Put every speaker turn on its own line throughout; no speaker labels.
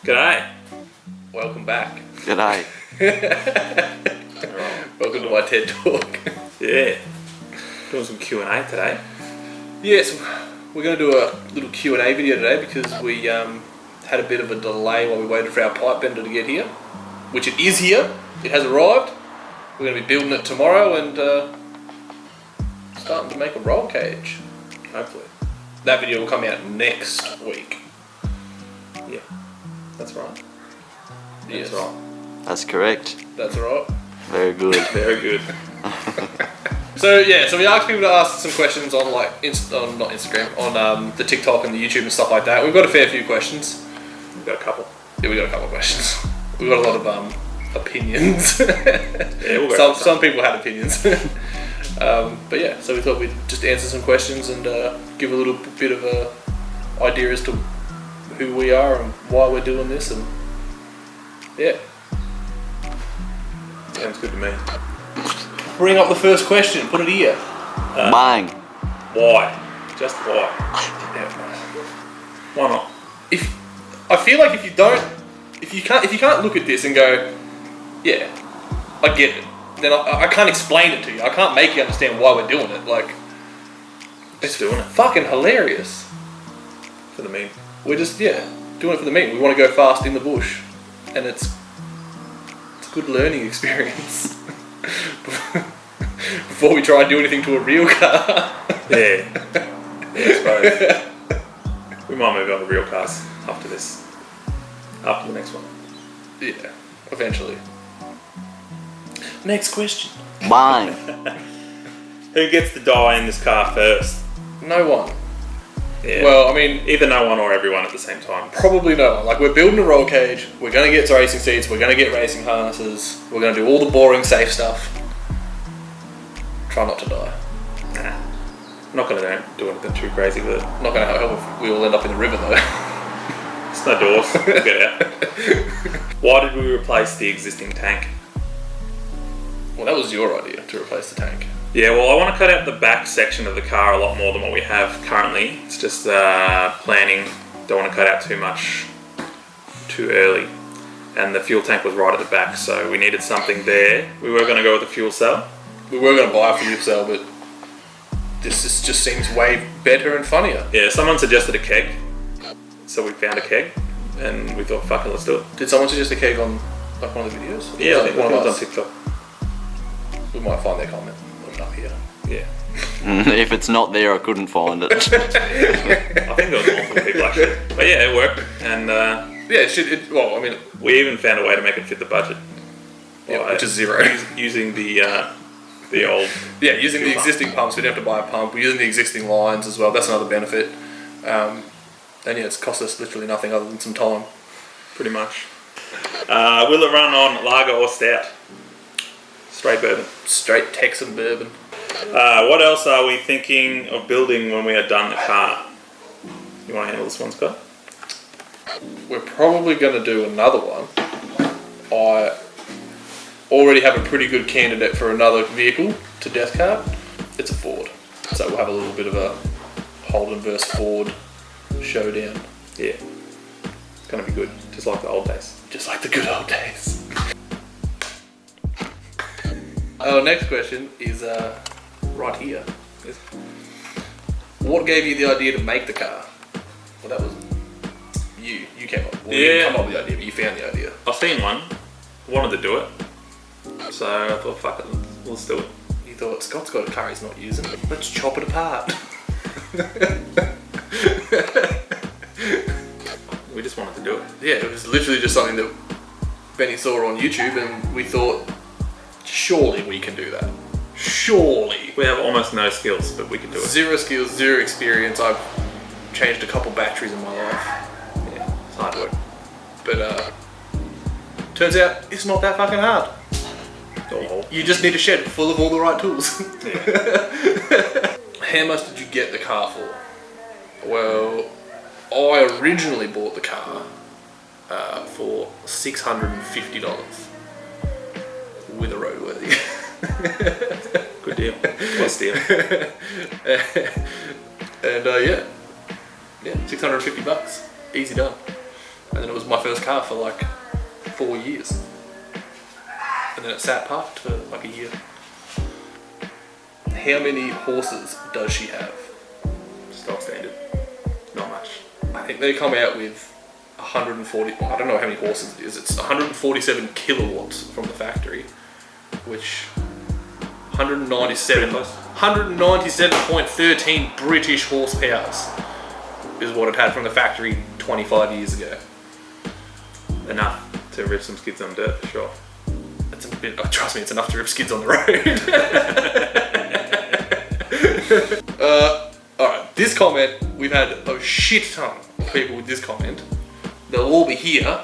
G'day.
Welcome back.
G'day.
Welcome to my TED Talk.
Yeah. Doing some Q&A today.
Yes, we're going to do a little Q&A video today because we had a bit of a delay while we waited for our pipe bender to get here, which it is here. It has arrived. We're going to be building it tomorrow and starting to make a roll cage, hopefully. That video will come out next week.
Yeah. That's right.
Yes.
That's right.
That's correct.
That's right.
Very good.
Very good.
So we asked people to ask some questions on not Instagram, on the TikTok and the YouTube and stuff like that. We've got a fair few questions.
We've got a couple.
Yeah, we got a couple of questions. We've got a lot of opinions.
Yeah, we'll go
some people had opinions. But yeah, so we thought we'd just answer some questions and give a little bit of a idea as to who we are and why we're doing this, and yeah.
Sounds good to me.
Bring up the first question. Put it here.
Bang.
Why? Just why?
Yeah.
Why not?
I feel like if you can't look at this and go, yeah, I get it, then I can't explain it to you. I can't make you understand why we're doing it. Like,
Just doing it.
fucking hilarious.
For the meme.
We're just doing it for the meme. We want to go fast in the bush, and it's a good learning experience before we try and do anything to a real car.
Yeah. I suppose. We might move on to real cars after this. After the next one.
Yeah, eventually. Next question.
Bang.
Who gets to die in this car first?
No one.
Yeah.
Well, I mean,
either no one or everyone at the same time.
probably no one. Like, we're building a roll cage. We're going to get racing seats. We're going to get racing harnesses. We're going to do all the boring, safe stuff. Try not to die.
Nah. I'm not going to do anything too crazy with it.
Not going to help if we all end up in the river, though.
There's no doors. We'll get out. Why did we replace the existing tank?
Well, that was your idea, to replace the tank.
Yeah, well, I want to cut out the back section of the car a lot more than what we have currently. It's just planning. Don't want to cut out too much too early. And the fuel tank was right at the back, so we needed something there. We were going to go with a fuel cell.
We were going to buy a fuel cell, but this just seems way better and funnier.
Yeah, someone suggested a keg. So we found a keg, and we thought, fuck it, let's do it.
Did someone suggest a keg on like one of the videos?
Yeah, I
Was
think
it one
it
of
was on
us?
TikTok.
We might find their comment. Put it up here.
Yeah.
If it's not there, I couldn't find it.
I think there was multiple people actually. But yeah, it worked. And
Yeah, well, I mean,
we even found a way to make it fit the budget.
yeah, which is zero.
Using the old...
Yeah, using the
fuel pump.
existing pumps, we didn't have to buy a pump. We're using the existing lines as well. That's another benefit. And yeah, it's cost us literally nothing other than some time.
Pretty much. Will it run on lager or stout? Straight bourbon.
Straight Texan bourbon.
What else are we thinking of building when we are done the car? You want to handle this one, Scott?
We're probably going to do another one. I already have a pretty good candidate for another vehicle to Deathcart. It's a Ford. So we'll have a little bit of a Holden versus Ford showdown.
Yeah. It's going to be good, just like the old days.
Just like the good old days. Our next question is right here. What gave you the idea to make the car? Well, that was you. You came up. Well, you didn't come up with the idea, but you found the idea.
I seen one, wanted to do it, so I thought, fuck it, let's do it.
You thought, Scott's got a car he's not using. Let's chop it apart.
We just wanted to do it.
Yeah, it was literally just something that Benny saw on YouTube, and we thought, surely we can do that. Surely.
We have almost no skills, but we can do it.
Zero skills, zero experience. I've changed a couple batteries in my life.
Yeah, it's hard work.
But turns out it's not that fucking hard.
Oh.
You just need a shed full of all the right tools.
Yeah.
How much did you get the car for? Well, I originally bought the car for $650 with a roadworthy.
Good deal. Best deal.
And yeah, $650, easy done. And then it was my first car for like 4 years. And then it sat parked for like a year. How many horses does she have?
Stock standard. Not much.
I think they come out with 140, well, I don't know how many horses it is. It's 147 kilowatts from the factory, which 197.13 British horsepower is what it had from the factory 25 years ago.
Enough to rip some skids on dirt, for sure.
It's a bit, trust me, it's enough to rip skids on the road. Alright, this comment, we've had a shit ton of people with this comment. They'll all be here.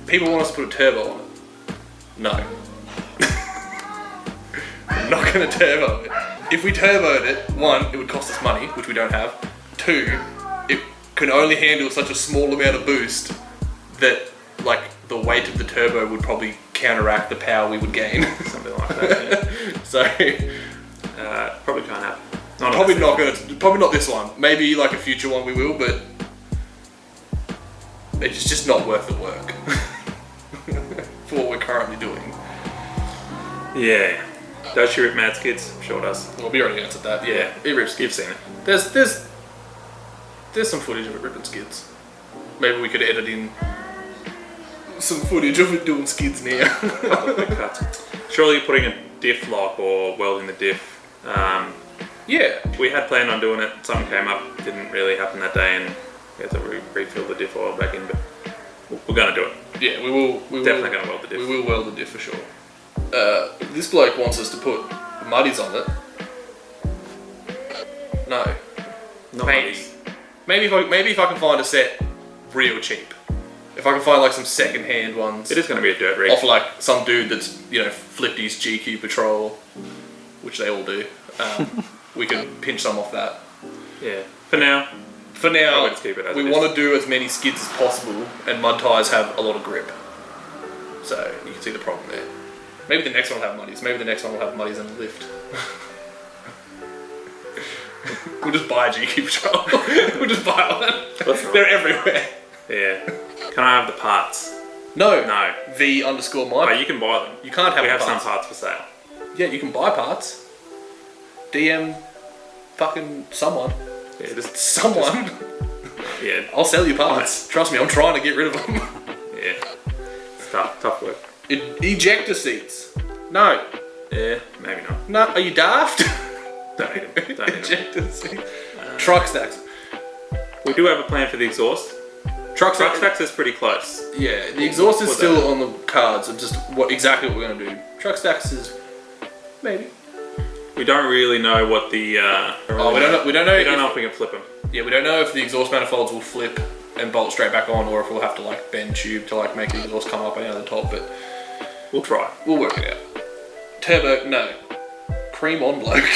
People want us to put a turbo on it. No. We're not going to turbo it. If we turboed it, one, it would cost us money, which we don't have. Two, it can only handle such a small amount of boost that, like, the weight of the turbo would probably counteract the power we would gain.
Something like that, yeah.
So,
probably can't happen.
probably not this one. Maybe like a future one we will, but it's just not worth the work for what we're currently doing.
Yeah. Does she rip mad skids? I'm sure it does.
Well, we already answered that. Yeah, it rips skids.
You've seen it.
There's some footage of it ripping skids. Maybe we could edit in some footage of it doing skids now.
Surely you're putting a diff lock or welding the diff.
Yeah.
We had planned on doing it. Something came up. Didn't really happen that day, and we had to refill the diff oil back in. But we're going to do it.
Yeah, we will.
Definitely going to weld the diff.
We will weld the diff for sure. This bloke wants us to put muddies on it. No.
Not
Maybe.
muddies.
Maybe if I can find a set real cheap. If I can find like some second-hand ones.
It is going to be a dirt rig.
Off like some dude that's, flipped his GQ Patrol, which they all do. We can pinch some off that.
Yeah. For now,
just
keep it as
we
it is.
want to do as many skids as possible, and mud tyres have a lot of grip. So you can see the problem there. Maybe the next one will have muddies. Maybe the next one will have muddies and a lift. We'll just buy a GQ Patrol. We'll just buy one. They're everywhere.
Yeah. Can I have the parts?
No.
Oh, you can buy them.
You can't have
We have
parts.
some parts for sale.
Yeah, you can buy parts. DM fucking someone.
Yeah, just
Someone.
yeah.
I'll sell you parts. Trust me, I'm trying to get rid of them.
Yeah. It's tough work.
Ejector seats. No.
Yeah, maybe not.
No, are you daft?
Don't need them. Don't need them.
Ejector seats. Truck stacks.
We do have a plan for the exhaust.
Truck
stacks is pretty close.
Yeah, the exhaust is still on the cards of just exactly what we're going to do. Truck stacks is maybe.
We don't really know what the.
We don't know.
We don't know if we can flip them.
Yeah, we don't know if the exhaust manifolds will flip and bolt straight back on, or if we'll have to like bend tube to like make the exhaust come up and out of the top. But
we'll try.
We'll work it out. Turbo, no. Cream on bloke.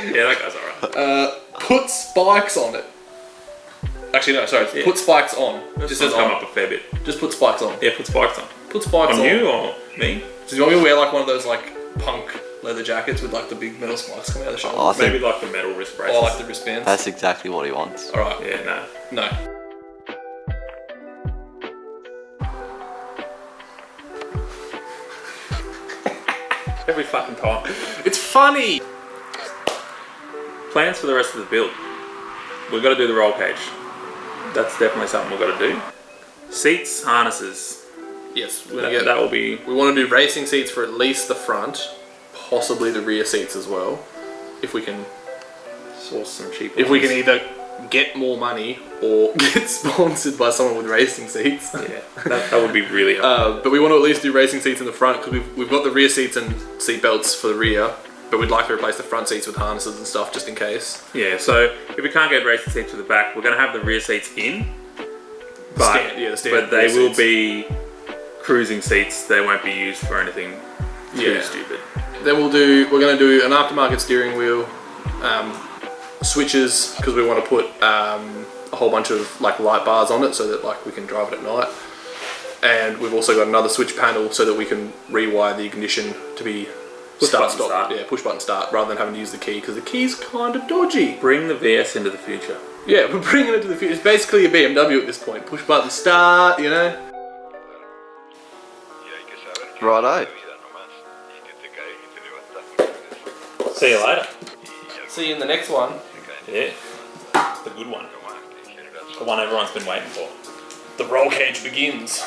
Yeah, that guy's alright.
Put spikes on it. Actually, no, sorry.
Yeah.
Put spikes on.
Just says come up a fair bit.
Just put spikes on.
Yeah, put spikes on.
Put spikes on.
On you or me?
So you want me to wear like one of those like punk leather jackets with like the big metal spikes coming out of the shoulder?
Oh, I think
Maybe like the metal wrist braces.
Or like the wristbands?
that's exactly what he wants.
Alright.
Yeah, no.
No.
Every fucking time.
It's funny!
Plans for the rest of the build. We've got to do the roll cage. That's definitely something we've got to do. Seats, harnesses.
Yes,
That will be.
we want to do racing seats for at least the front, possibly the rear seats as well. If we can
Source some cheap
If we
ones.
can either get more money or get sponsored by someone with racing seats.
Yeah, that would be really helpful.
But we want to at least do racing seats in the front because we've got the rear seats and seat belts for the rear, but we'd like to replace the front seats with harnesses and stuff just in case.
Yeah, so if we can't get racing seats for the back, we're going to have the rear seats in. But,
the standard
but they
rear
will
seats.
be cruising seats. They won't be used for anything too stupid.
Then we're going to do an aftermarket steering wheel, switches because we want to put a whole bunch of like light bars on it so that like we can drive it at night. And we've also got another switch panel so that we can rewire the ignition to be
Push button start.
Yeah, push button start rather than having to use the key because the key's kind of dodgy.
Bring the VS into the future.
Yeah, we're bringing it to the future. It's basically a BMW at this point. Push button start, you know?
Righto.
See you later.
See you in the next one.
Yeah. The good one. The one everyone's been waiting for.
The roll cage begins.